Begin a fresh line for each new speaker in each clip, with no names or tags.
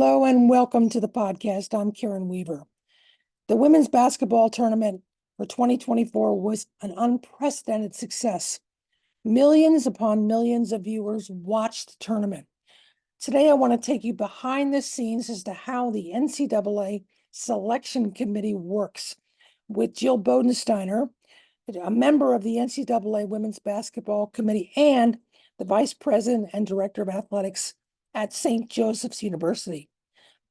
Hello and welcome to the podcast. I'm Karen Weaver. The women's basketball tournament for 2024 was an unprecedented success. Millions upon millions of viewers watched the tournament. Today, I want to take you behind the scenes as to how the NCAA selection committee works with Jill Bodensteiner, a member of the NCAA Women's Basketball Committee and the Vice President and Director of Athletics at St. Joseph's University.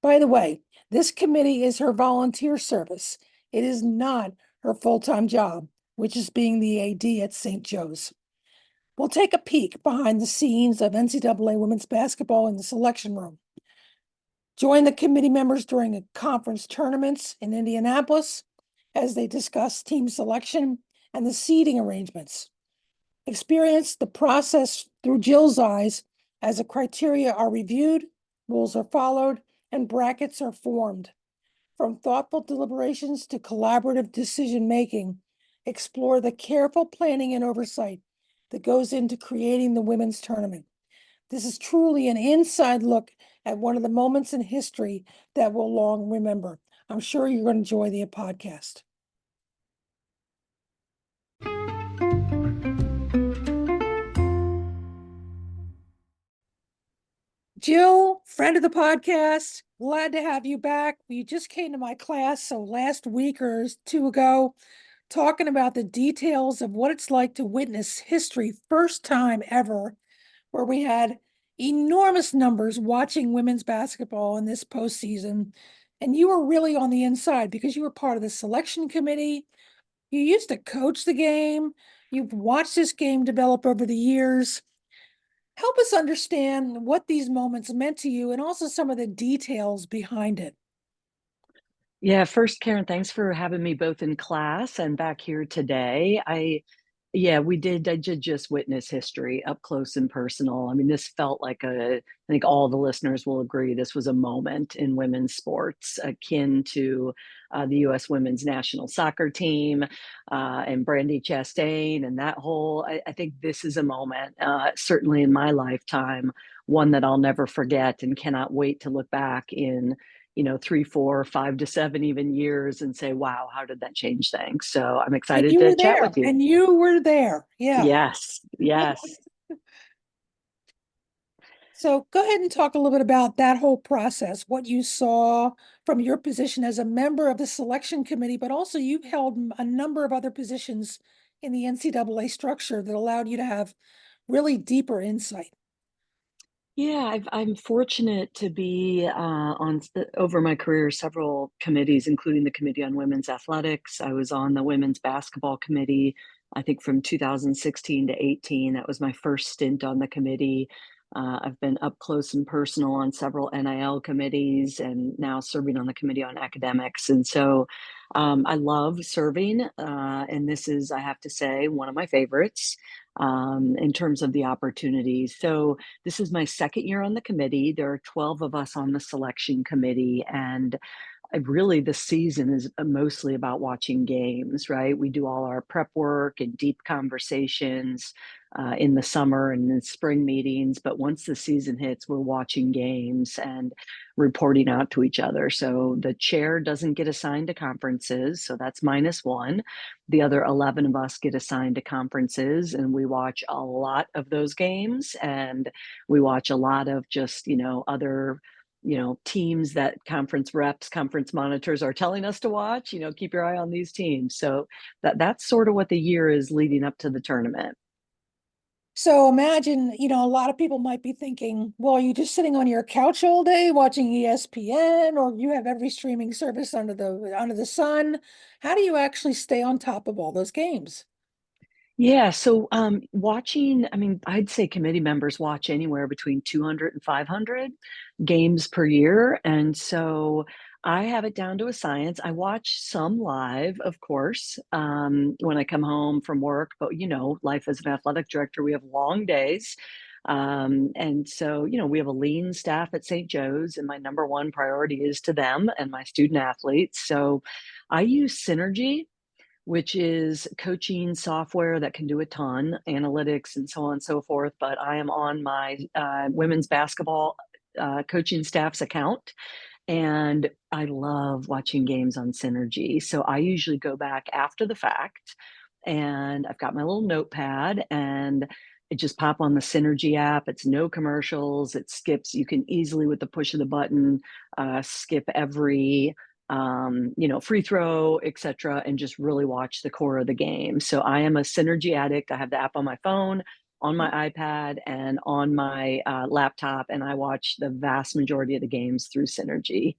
By the way, this committee is her volunteer service. It is not her full-time job, which is being the AD at St. Joe's. We'll take a peek behind the scenes of NCAA women's basketball in the selection room. Join the committee members during the conference tournaments in Indianapolis as they discuss team selection and the seeding arrangements. Experience the process through Jill's eyes as the criteria are reviewed, rules are followed, and brackets are formed. From thoughtful deliberations to collaborative decision-making, explore the careful planning and oversight that goes into creating the women's tournament. This is truly an inside look at one of the moments in history that we'll long remember. I'm sure you're going to enjoy the podcast. Jill, friend of the podcast, glad to have you back. You just came to my class, so last week or two ago, talking about the details of what it's like to witness history, first time ever, where we had enormous numbers watching women's basketball in this postseason. And you were really on the inside because you were part of the selection committee. You used to coach the game. You've watched this game develop over the years. Help us understand what these moments meant to you and also some of the details behind it.
Yeah, first, Karen, thanks for having me both in class and back here today. I did just witness history up close and personal. I mean, this felt like I think all the listeners will agree, this was a moment in women's sports akin to the U.S. women's national soccer team and Brandy Chastain and that whole, I think this is a moment, certainly in my lifetime, one that I'll never forget and cannot wait to look back in 3, 4, 5 to 7 even years and say, wow, how did that change things? So I'm
And
excited
you
to
were
chat
there,
with you.
and you were there. Yeah.
Yes, yes.
So go ahead and talk a little bit about that whole process, what you saw from your position as a member of the selection committee, but also you've held a number of other positions in the NCAA structure that allowed you to have really deeper insight.
Yeah, I'm fortunate to be over my career several committees, including the Committee on Women's Athletics. I was on the Women's Basketball Committee, I think from 2016 to 18. That was my first stint on the committee. I've been up close and personal on several NIL committees and now serving on the Committee on Academics. And so I love serving, and this is, I have to say, one of my favorites in terms of the opportunities. So this is my second year on the committee. There are 12 of us on the selection committee, and really the season is mostly about watching games, right? We do all our prep work and deep conversations in the summer and in spring meetings. But once the season hits, we're watching games and reporting out to each other. So the chair doesn't get assigned to conferences. So that's -1. The other 11 of us get assigned to conferences, and we watch a lot of those games. And we watch a lot of just, other teams that conference reps, conference monitors are telling us to watch, keep your eye on these teams. So that's sort of what the year is leading up to the tournament.
So imagine, a lot of people might be thinking, well, are you just sitting on your couch all day watching ESPN, or you have every streaming service under the sun? How do you actually stay on top of all those games?
Yeah, so watching, I mean, I'd say committee members watch anywhere between 200 and 500 games per year. And so I have it down to a science. I watch some live, of course, when I come home from work. But, life as an athletic director, we have long days. And so, we have a lean staff at St. Joe's, and my number one priority is to them and my student athletes. So I use Synergy, which is coaching software that can do a ton, analytics and so on and so forth. But I am on my women's basketball coaching staff's account. And I love watching games on Synergy. So I usually go back after the fact and I've got my little notepad and it just pop on the Synergy app. It's no commercials. It skips. You can easily, with the push of the button, skip every free throw, etc., and just really watch the core of the game. So I am a Synergy addict. I have the app on my phone, on my iPad, and on my laptop, and I watch the vast majority of the games through Synergy.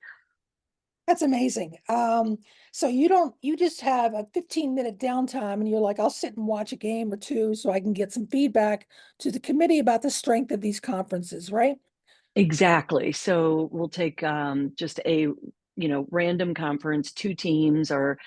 That's amazing. So you just have a 15-minute downtime and you're like, I'll sit and watch a game or two so I can get some feedback to the committee about the strength of these conferences, right?
Exactly. So we'll take just a random conference, two teams, or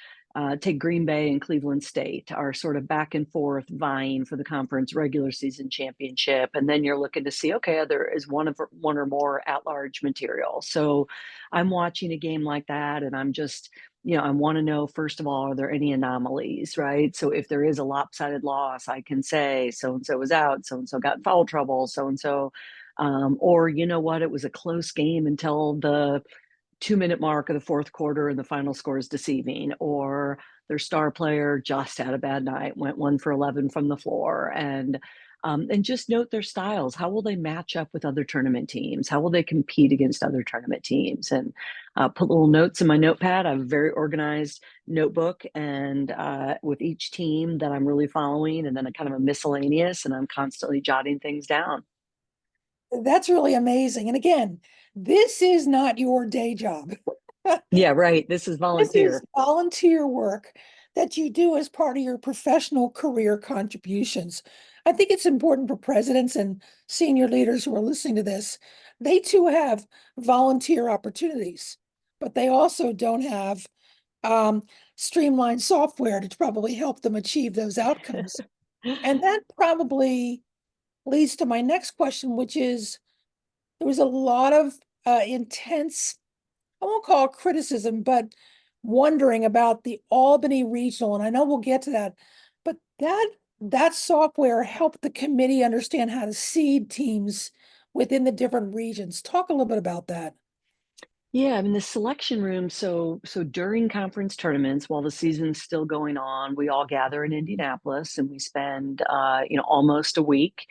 take Green Bay and Cleveland State are sort of back and forth vying for the conference regular season championship, and then you're looking to see, okay, there is one or more at-large material. So I'm watching a game like that, and I'm just I want to know, first of all, are there any anomalies, right? So if there is a lopsided loss, I can say so and so was out, so and so got in foul trouble, so and so. Or you know what, it was a close game until the 2-minute mark of the fourth quarter and the final score is deceiving, or their star player just had a bad night, went 1 for 11 from the floor. And just note their styles. How will they match up with other tournament teams? How will they compete against other tournament teams? And put little notes in my notepad. I have a very organized notebook, and with each team that I'm really following, and then a kind of a miscellaneous, and I'm constantly jotting things down.
That's really amazing. And again, this is not your day job.
Yeah, right. This is
This is
volunteer.
volunteer work that you do as part of your professional career contributions. I think it's important for presidents and senior leaders who are listening to this. They too have volunteer opportunities, but they also don't have um, streamlined software to probably help them achieve those outcomes. And that probably leads to my next question, which is there was a lot of intense, I won't call it criticism, but wondering about the Albany Regional, and I know we'll get to that, but that software helped the committee understand how to seed teams within the different regions. Talk a little bit about that.
Yeah, I mean the selection room. So during conference tournaments, while the season's still going on, we all gather in Indianapolis and we spend almost a week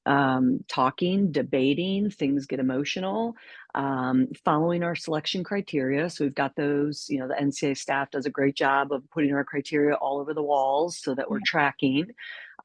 talking, debating. Things get emotional, following our selection criteria. So we've got those. The NCAA staff does a great job of putting our criteria all over the walls so that we're tracking.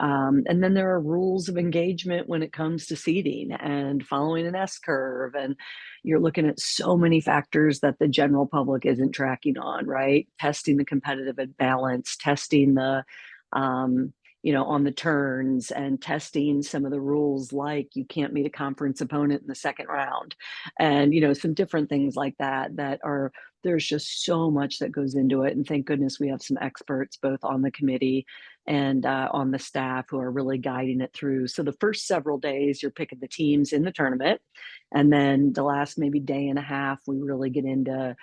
And then there are rules of engagement when it comes to seating and following an S curve, and you're looking at so many factors that the general public isn't tracking on, right? Testing the competitive balance, testing the, on the turns, and testing some of the rules like you can't meet a conference opponent in the second round. And, some different things like that are, there's just so much that goes into it. And thank goodness we have some experts both on the committee and on the staff who are really guiding it through. So the first several days, you're picking the teams in the tournament. And then the last maybe day and a half, we really get into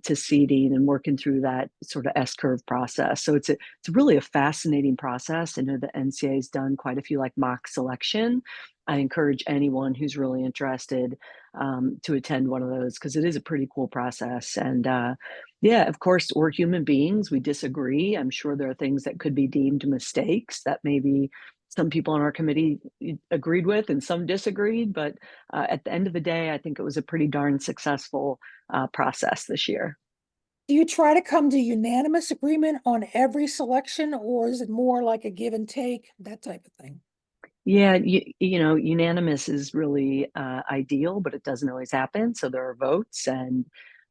to seeding and working through that sort of S curve process. So it's really a fascinating process. I know the NCAA has done quite a few like mock selection. I encourage anyone who's really interested to attend one of those because it is a pretty cool process. And yeah, of course, we're human beings. We disagree. I'm sure there are things that could be deemed mistakes that maybe some people on our committee agreed with and some disagreed. But at the end of the day, I think it was a pretty darn successful process this year.
Do you try to come to unanimous agreement on every selection, or is it more like a give and take, that type of thing?
Yeah, unanimous is really ideal, but it doesn't always happen. So there are votes, and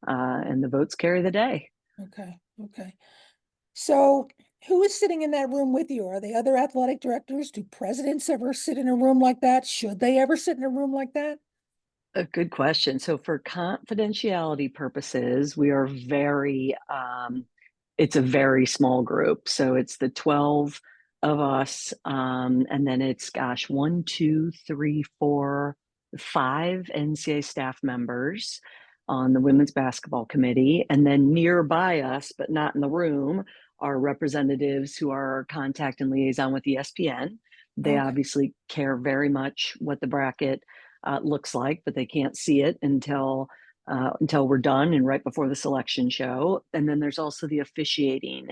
the votes carry the day.
Okay, okay. So who is sitting in that room with you? Are they other athletic directors? Do presidents ever sit in a room like that? Should they ever sit in a room like that?
A good question. So for confidentiality purposes, we are it's a very small group. So it's the 12 of us. And then it's, gosh, one, two, three, four, five NCAA staff members on the women's basketball committee. And then nearby us, but not in the room, are representatives who are our contact and liaison with ESPN. They
Okay.
obviously care very much what the bracket looks like, but they can't see it until we're done and right before the selection show. And then there's also the officiating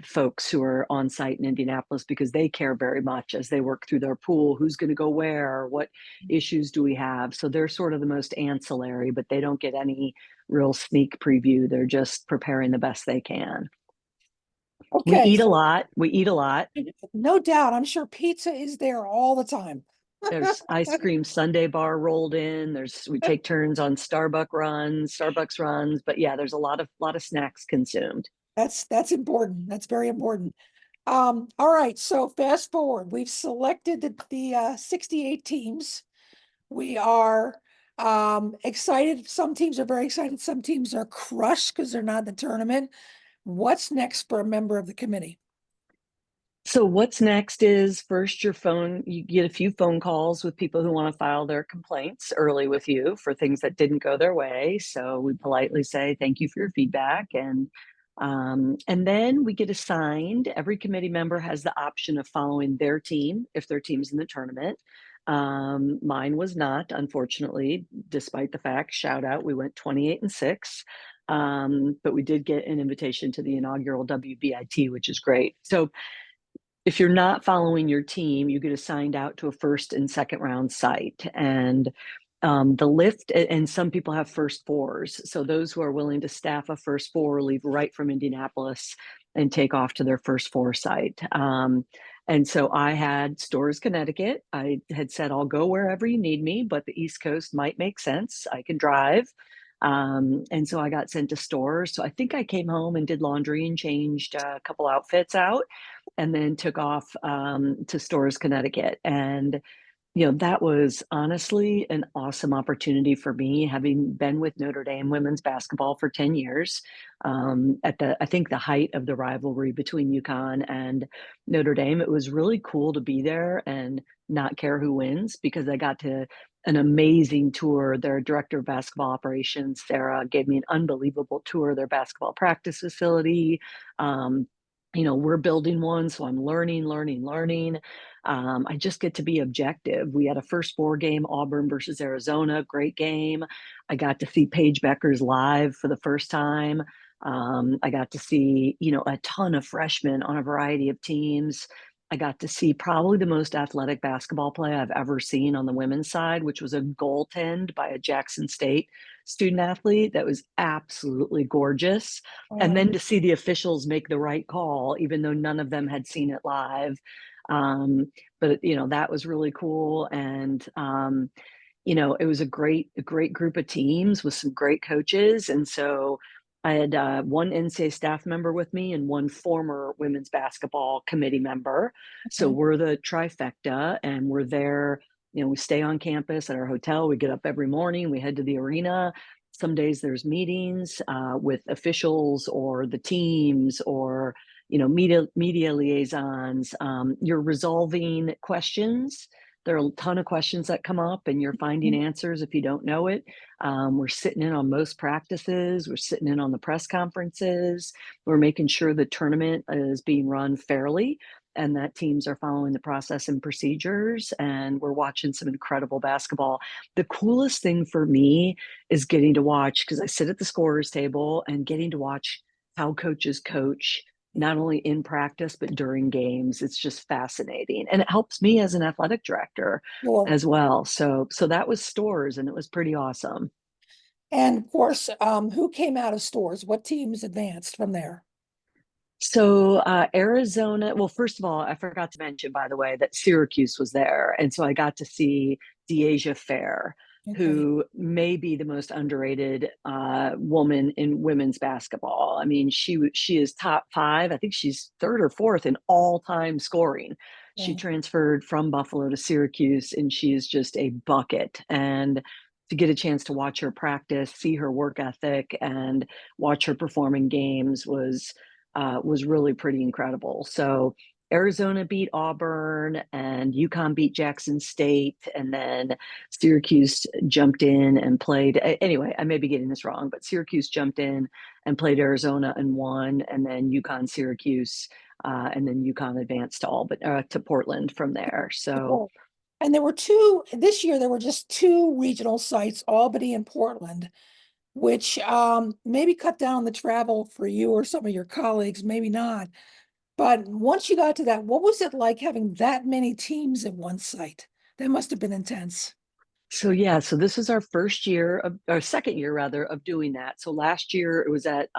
folks who are on site in Indianapolis, because they care very much as they work through their pool. Who's going to go where? What issues do we have? So they're sort of the most ancillary, but they don't get any real sneak preview. They're just preparing the best they can. We
Okay,
eat a lot. We eat a lot.
no doubt. I'm sure pizza is there all the time.
There's ice cream sundae bar rolled in. We take turns on Starbucks runs. But yeah, there's a lot of snacks consumed.
That's important. That's very important. All right. So fast forward, we've selected the 68 teams. We are excited. Some teams are very excited. Some teams are crushed because they're not in the tournament. What's next for a member of the committee?
So what's next is first you get a few phone calls with people who want to file their complaints early with you for things that didn't go their way. So we politely say, thank you for your feedback. And then we get assigned, every committee member has the option of following their team if their team's in the tournament. Mine was not, unfortunately, despite the fact, shout out, we went 28-6. But we did get an invitation to the inaugural WBIT, which is great. So if you're not following your team, you get assigned out to a first and second round site. And the lift, and some people have first fours. So those who are willing to staff a first four leave right from Indianapolis and take off to their first four site. And so I had Storrs, Connecticut. I had said, I'll go wherever you need me, but the East Coast might make sense. I can drive. And so I got sent to Storrs. So I think I came home and did laundry and changed a couple outfits out, and then took off to Storrs, Connecticut. And that was honestly an awesome opportunity for me, having been with Notre Dame women's basketball for 10 years, I think the height of the rivalry between UConn and Notre Dame. It was really cool to be there and not care who wins, because I got to an amazing tour. Their director of basketball operations, Sarah, gave me an unbelievable tour of their basketball practice facility. We're building one, so I'm learning. I just get to be objective. We had a first four game, Auburn versus Arizona, great game. I got to see Paige Beckers live for the first time. I got to see, a ton of freshmen on a variety of teams. I got to see probably the most athletic basketball play I've ever seen on the women's side, which was a goaltend by a Jackson State student athlete that was absolutely gorgeous. And then to see the officials make the right call, even though none of them had seen it live. But that was really cool. And it was a great group of teams with some great coaches. And so I had one NCAA staff member with me and one former women's basketball committee member. So we're the trifecta, and we're there. We stay on campus at our hotel. We get up every morning. We head to the arena. Some days there's meetings with officials or the teams, or media liaisons. You're resolving questions. There are a ton of questions that come up, and you're finding answers if you don't know it. We're sitting in on most practices. We're sitting in on the press conferences. We're making sure the tournament is being run fairly and that teams are following the process and procedures. And we're watching some incredible basketball. The coolest thing for me is getting to watch, because I sit at the scorer's table, and getting to watch how coaches coach, not only in practice, but during games. It's just fascinating. And it helps me as an athletic director as well. So that was Storrs, and it was pretty awesome.
And of course, who came out of Storrs? What teams advanced from there?
So Arizona, well, first of all, I forgot to mention, by the way, that Syracuse was there. And so I got to see Deasia Fair, who may be the most underrated woman in women's basketball. I mean, she is top 5. I think she's 3rd or 4th in all-time scoring. She transferred from Buffalo to Syracuse, and she is just a bucket. And to get a chance to watch her practice, see her work ethic, and watch her perform in games was really pretty incredible. So Arizona beat Auburn, and UConn beat Jackson State, and then Syracuse jumped in and played. Anyway, I may be getting this wrong, but Syracuse jumped in and played Arizona and won, and then UConn Syracuse, and then UConn advanced to Portland from there. So
And this year there were just two regional sites, Albany and Portland, which maybe cut down the travel for you or some of your colleagues, maybe not. But once you got to that, what was it like having that many teams at one site? That must have been intense.
So yeah, so this is our first year of, or second year rather, of doing that. So last year it was at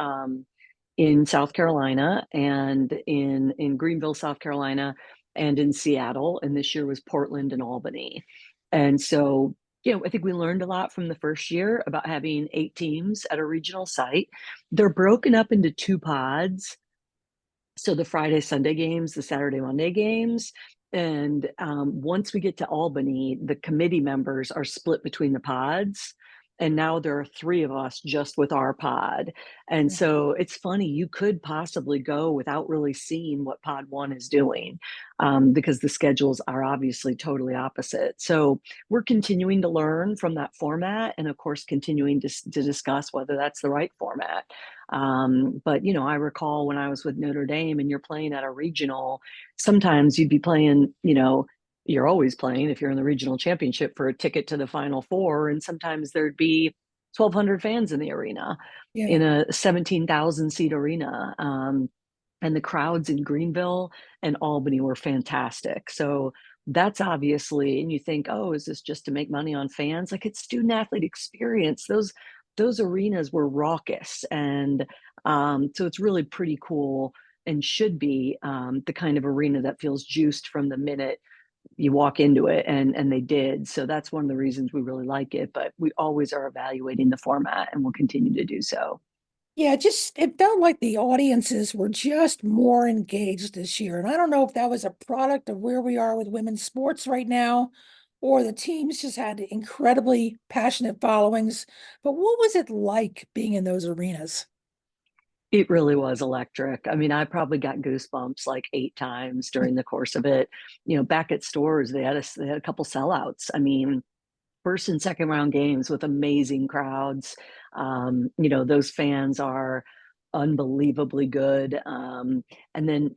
in South Carolina and in Greenville, South Carolina, and in Seattle, and this year was Portland and Albany. And so, I think we learned a lot from the first year about having 8 teams at a regional site. They're broken up into 2 pods. So the Friday, Sunday games, the Saturday, Monday games. And once we get to Albany, the committee members are split between the pods. And now there are 3 of us just with our pod. And so it's funny, you could possibly go without really seeing what pod one is doing, because the schedules are obviously totally opposite. So we're continuing to learn from that format and, of course, continuing to discuss whether that's the right format. But I recall when I was with Notre Dame and you're playing at a regional, sometimes you'd be playing, you're always playing if you're in the regional championship for a ticket to the Final Four, and sometimes there'd be 1,200 fans in the arena,
Yeah.
in a 17,000 seat arena. And the crowds in Greenville and Albany were fantastic. So that's obviously, and you think, oh, is this just to make money on fans? Like, it's student athlete experience. Those arenas were raucous, and so it's really pretty cool, and should be the kind of arena that feels juiced from the minute you walk into it, and they did. So that's one of the reasons we really like it, but we always are evaluating the format and will continue to do so.
Yeah, it felt like the audiences were just more engaged this year. And I don't know if that was a product of where we are with women's sports right now, or the teams just had incredibly passionate followings. But what was it like being in those arenas?
It really was electric. I mean, I probably got goosebumps like 8 times during the course of it. Back at Stores, they had a couple sellouts. I mean, first and second round games with amazing crowds. Those fans are unbelievably good. And then,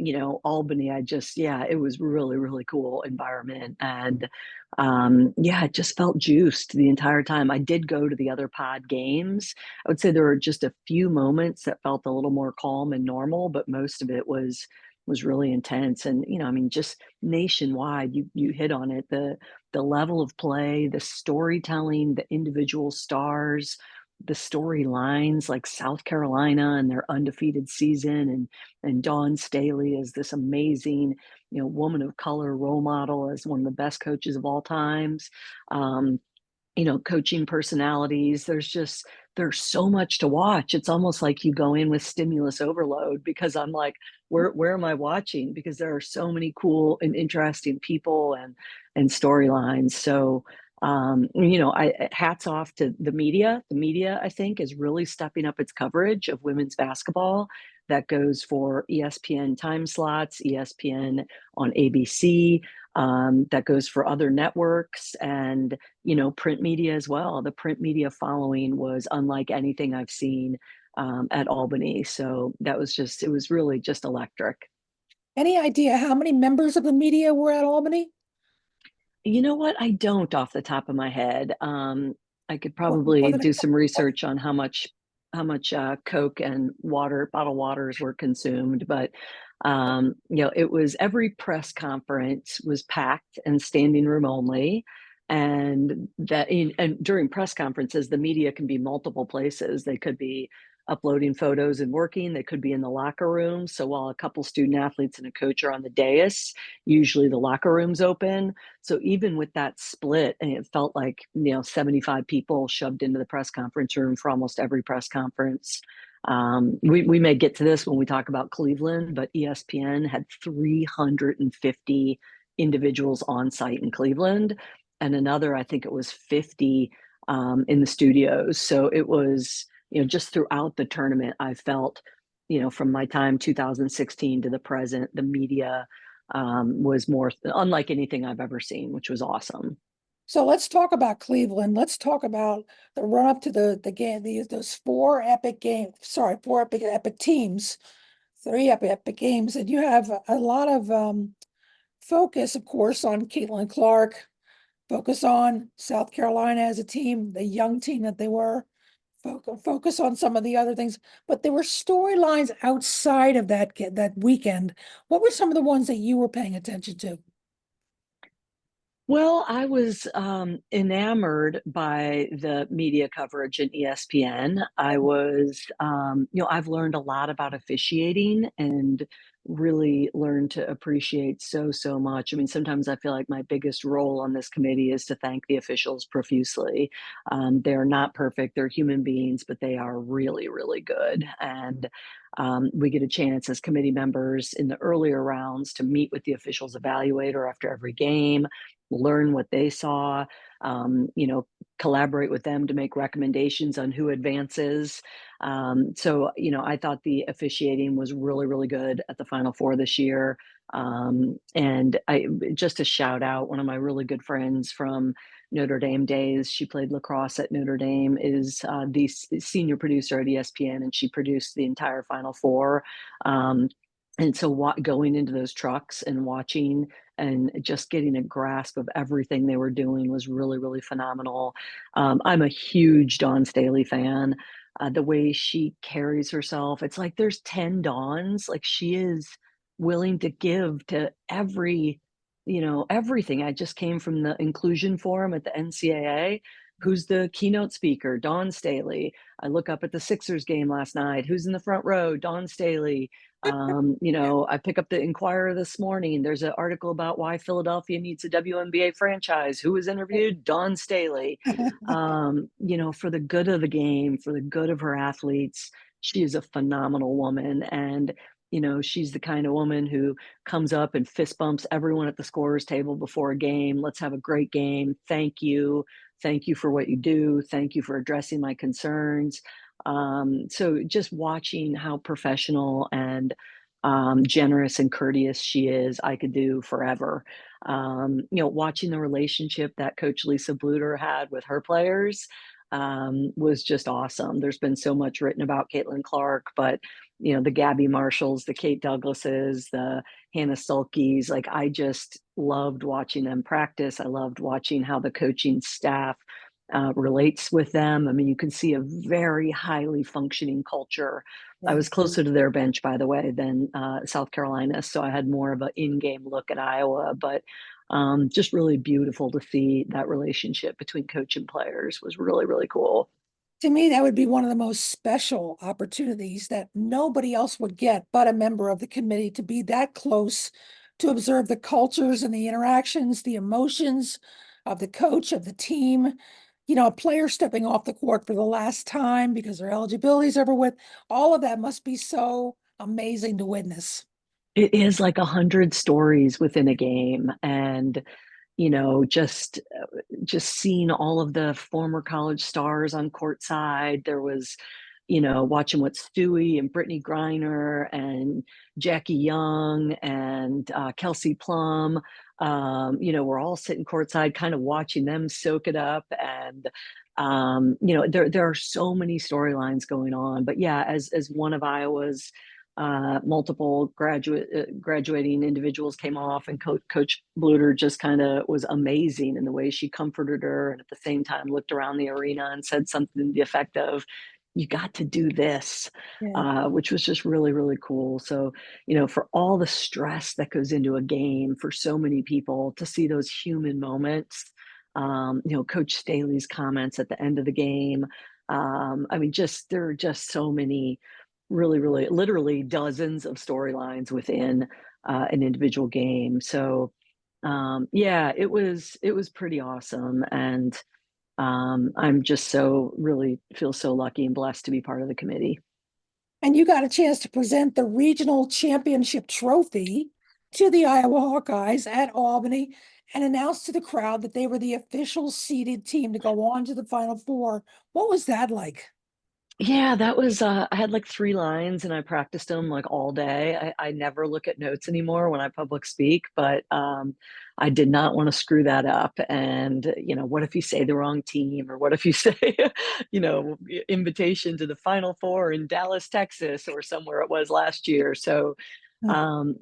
Albany, yeah, it was really, really cool environment. And yeah, it just felt juiced the entire time. I did go to the other pod games. I would say there were just a few moments that felt a little more calm and normal, but most of it was really intense. And I mean, just nationwide, you hit on it, the level of play, the storytelling, the individual stars, the storylines, like South Carolina and their undefeated season, and Dawn Staley is this amazing, woman of color role model as one of the best coaches of all times. Um, coaching personalities. There's so much to watch. It's almost like you go in with stimulus overload, because I'm like, where am I watching? Because there are so many cool and interesting people and storylines. So I hats off to the media. The media, I think, is really stepping up its coverage of women's basketball. That goes for ESPN time slots, ESPN on ABC, that goes for other networks, and print media as well. The print media following was unlike anything I've seen at Albany. So it was really just electric.
Any idea how many members of the media were at Albany?
You know what? I don't off the top of my head. I could
More
probably
than a
do some
couple?
research on how much Coke and bottled waters were consumed, but it was every press conference was packed and standing room only. And during press conferences, the media can be multiple places. They could be uploading photos and working. They could be in the locker room. So while a couple student athletes and a coach are on the dais, usually the locker room's open. So even with that split, and it felt like 75 people shoved into the press conference room for almost every press conference. We may get to this when we talk about Cleveland, but ESPN had 350 individuals on site in Cleveland, and another, I think it was 50 in the studios. So it was, just throughout the tournament, I felt, from my time 2016 to the present, the media was more unlike anything I've ever seen, which was awesome.
So let's talk about Cleveland. Let's talk about the run up to the game, those four epic teams, three epic games. And you have a lot of focus, of course, on Caitlin Clark, focus on South Carolina as a team, the young team that they were, focus on some of the other things, but there were storylines outside of that weekend. What were some of the ones that you were paying attention to?
Well, I was enamored by the media coverage in ESPN. I was, I've learned a lot about officiating and really learned to appreciate so much. I mean, sometimes I feel like my biggest role on this committee is to thank the officials profusely. They're not perfect, they're human beings, but they are really good. And we get a chance as committee members in the earlier rounds to meet with the officials evaluator after every game, learn what they saw, collaborate with them to make recommendations on who advances. I thought the officiating was really good at the Final Four this year. And I just a shout out, one of my really good friends from Notre Dame days, she played lacrosse at Notre Dame, is the senior producer at ESPN, and she produced the entire Final Four. And so going into those trucks and watching and just getting a grasp of everything they were doing was really phenomenal. I'm a huge Dawn Staley fan. The way she carries herself, it's like there's 10 Dawns. Like she is willing to give to everything. I just came from the inclusion forum at the NCAA. Who's the keynote speaker? Dawn Staley. I look up at the Sixers game last night. Who's in the front row? Dawn Staley. I pick up the Inquirer this morning. There's an article about why Philadelphia needs a WNBA franchise. Who was interviewed? Dawn Staley. For the good of the game, for the good of her athletes, she is a phenomenal woman. And, she's the kind of woman who comes up and fist bumps everyone at the scorer's table before a game. Let's have a great game. Thank you. Thank you for what you do. Thank you for addressing my concerns. So just watching how professional and generous and courteous she is, I could do forever. Watching the relationship that Coach Lisa Bluter had with her players was just awesome. There's been so much written about Caitlin Clark, but the Gabby Marshalls, the Kate Douglases, the Hannah Sulkeys, like I just loved watching them practice. I loved watching how the coaching staff relates with them. I mean, you can see a very highly functioning culture. I was closer to their bench, by the way, than South Carolina, so I had more of an in-game look at Iowa. But just really beautiful to see that relationship between coach and players was really cool.
To me, that would be one of the most special opportunities that nobody else would get but a member of the committee, to be that close to observe the cultures and the interactions, the emotions of the coach, of the team. A player stepping off the court for the last time because their eligibility is over with. All of that must be so amazing to witness.
It is like 100 stories within a game, and just seeing all of the former college stars on courtside. There was, watching what Stewie and Brittany Griner and Jackie Young and Kelsey Plum, we're all sitting courtside, kind of watching them soak it up. And there are so many storylines going on. But yeah, as one of Iowa's multiple graduating individuals came off, and Coach Bluter just kind of was amazing in the way she comforted her, and at the same time looked around the arena and said something to the effect of, "You got to do this," which was just really cool. So, for all the stress that goes into a game for so many people, to see those human moments, Coach Staley's comments at the end of the game. I mean, there are just so many really literally dozens of storylines within an individual game. So yeah, it was pretty awesome. And I'm just so really feel so lucky and blessed to be part of the committee.
And you got a chance to present the regional championship trophy to the Iowa Hawkeyes at Albany and announce to the crowd that they were the official seeded team to go on to the Final Four. What was that like?
Yeah, that was I had like 3 lines and I practiced them like all day. I never look at notes anymore when I public speak, but I did not want to screw that up. And what if you say the wrong team, or what if you say, invitation to the Final Four in Dallas, Texas, or somewhere it was last year. So
Mm.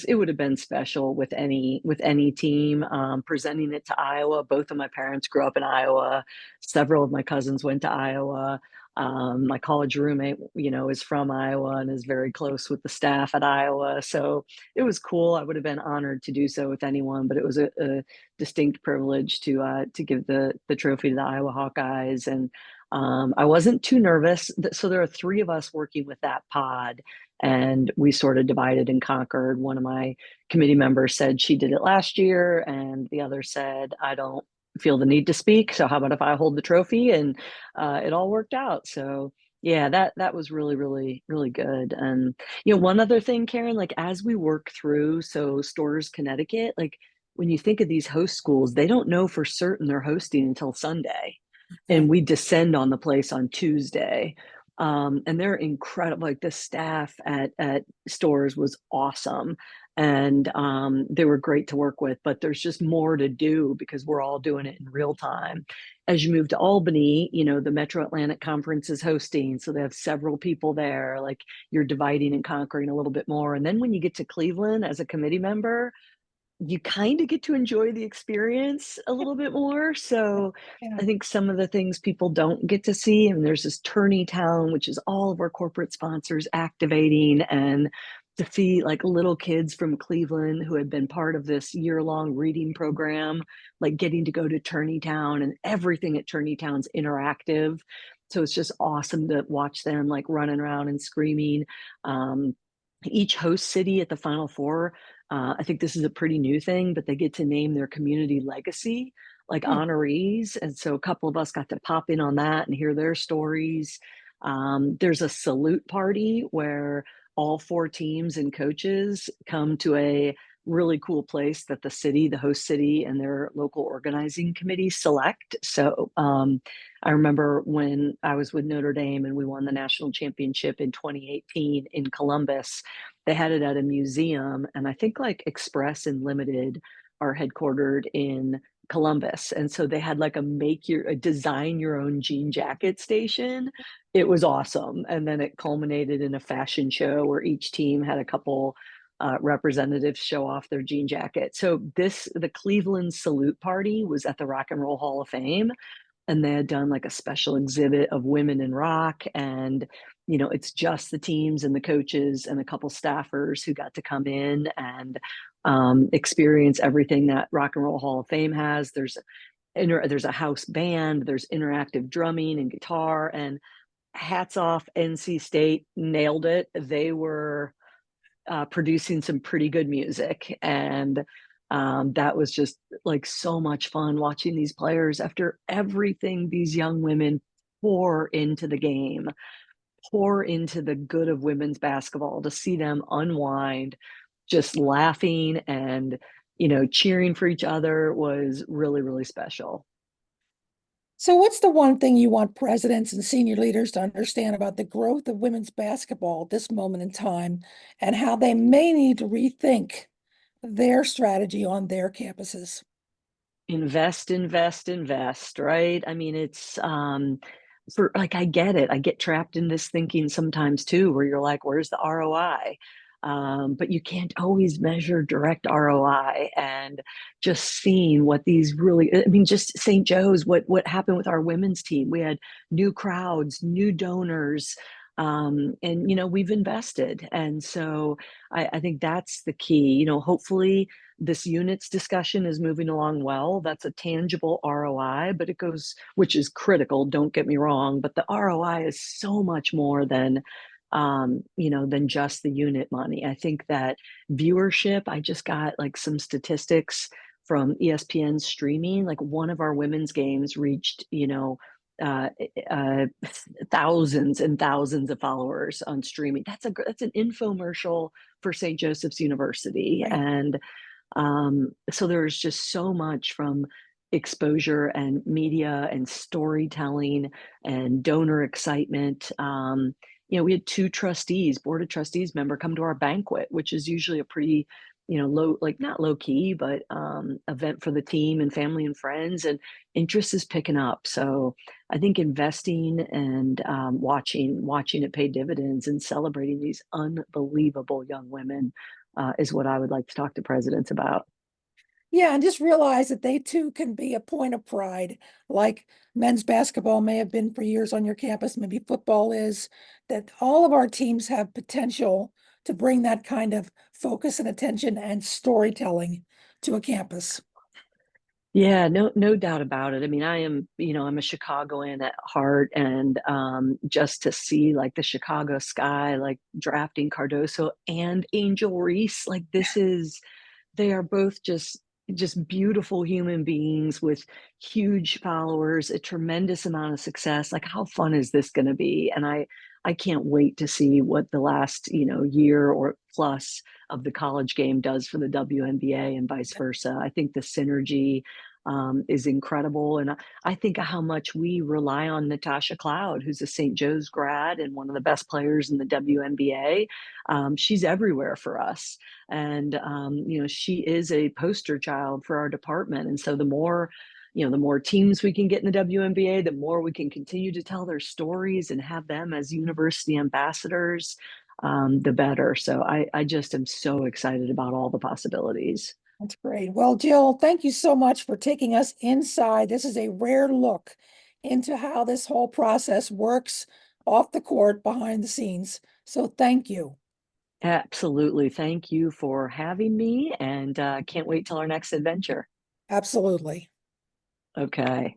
It would have been special with any team. Presenting it to Iowa. Both of my parents grew up in Iowa. Several of my cousins went to Iowa. My college roommate, is from Iowa and is very close with the staff at Iowa. So it was cool. I would have been honored to do so with anyone, but it was a distinct privilege to give the trophy to the Iowa Hawkeyes. And I wasn't too nervous. So there are three of us working with that pod, and we sort of divided and conquered. One of my committee members said she did it last year, and the other said, I don't feel the need to speak. So how about if I hold the trophy? And it all worked out. So yeah, that was really, really, really good. And one other thing, Karen, like as we work through, so Storrs, Connecticut, like when you think of these host schools, they don't know for certain they're hosting until Sunday.
Okay.
And we descend on the place on Tuesday. And they're incredible. Like the staff at Storrs was awesome. And they were great to work with, but there's just more to do because we're all doing it in real time. As you move to Albany, the Metro Atlantic Conference is hosting, so they have several people there. Like you're dividing and conquering a little bit more. And then when you get to Cleveland as a committee member, you kind of get to enjoy the experience a little bit more. So
Yeah.
I think some of the things people don't get to see, and there's this Tourney Town, which is all of our corporate sponsors activating, and to see like little kids from Cleveland who had been part of this year-long reading program, like getting to go to Tourney Town, and everything at Tourney Town's interactive. So it's just awesome to watch them like running around and screaming. Each host city at the Final Four, I think this is a pretty new thing, but they get to name their community legacy, like
Hmm.
honorees. And so a couple of us got to pop in on that and hear their stories. There's a salute party where all four teams and coaches come to a really cool place that the host city, and their local organizing committee select. So I remember when I was with Notre Dame and we won the national championship in 2018 in Columbus, they had it at a museum. And I think like Express and Limited are headquartered in Columbus. And so they had like a design your own jean jacket station. It was awesome. And then it culminated in a fashion show where each team had a couple representatives show off their jean jacket. So the Cleveland salute party was at the Rock and Roll Hall of Fame, and they had done like a special exhibit of women in rock. And it's just the teams and the coaches and a couple staffers who got to come in and experience everything that Rock and Roll Hall of Fame has. There's a house band, there's interactive drumming and guitar, and hats off, NC State nailed it. They were producing some pretty good music. And that was just like so much fun watching these players after everything these young women pour into the game, pour into the good of women's basketball, to see them unwind, just laughing and, cheering for each other was really, really special.
So, what's the one thing you want presidents and senior leaders to understand about the growth of women's basketball at this moment in time and how they may need to rethink their strategy on their campuses?
Invest, invest, invest, right? I mean, it's for like I get it. I get trapped in this thinking sometimes too, where you're like, where's the ROI? But you can't always measure direct ROI. And just seeing what these really, I mean, just St. Joe's, what happened with our women's team. We had new crowds, new donors, and we've invested. And so I think that's the key. Hopefully this units discussion is moving along well. That's a tangible ROI, but it goes, which is critical, don't get me wrong, but the ROI is so much more than just the unit money. I think that viewership, I just got like some statistics from ESPN streaming, like one of our women's games reached, uh, uh, thousands and thousands of followers on streaming. That's an infomercial for St. Joseph's University.
Right.
And so there's just so much from exposure and media and storytelling and donor excitement. We had two board of trustees member come to our banquet, which is usually a pretty not low key, but event for the team and family and friends, and interest is picking up. So I think investing and watching it pay dividends and celebrating these unbelievable young women is what I would like to talk to presidents about.
Yeah, and just realize that they too can be a point of pride, like men's basketball may have been for years on your campus, maybe football is, that all of our teams have potential to bring that kind of focus and attention and storytelling to a campus.
Yeah, no doubt about it. I mean, I'm a Chicagoan at heart, and just to see like the Chicago sky, like drafting Cardoso and Angel Reese, like they are both just beautiful human beings with huge followers, a tremendous amount of success. Like, how fun is this going to be? And I can't wait to see what the last, year or plus of the college game does for the WNBA and vice versa. I think the synergy is incredible. And I think of how much we rely on Natasha Cloud, who's a St. Joe's grad and one of the best players in the WNBA. She's everywhere for us. And, she is a poster child for our department. And so the more teams we can get in the WNBA, the more we can continue to tell their stories and have them as university ambassadors, the better. So I just am so excited about all the possibilities.
That's great. Well, Jill, thank you so much for taking us inside. This is a rare look into how this whole process works off the court, behind the scenes. So thank you.
Absolutely. Thank you for having me, and can't wait till our next adventure.
Absolutely.
Okay.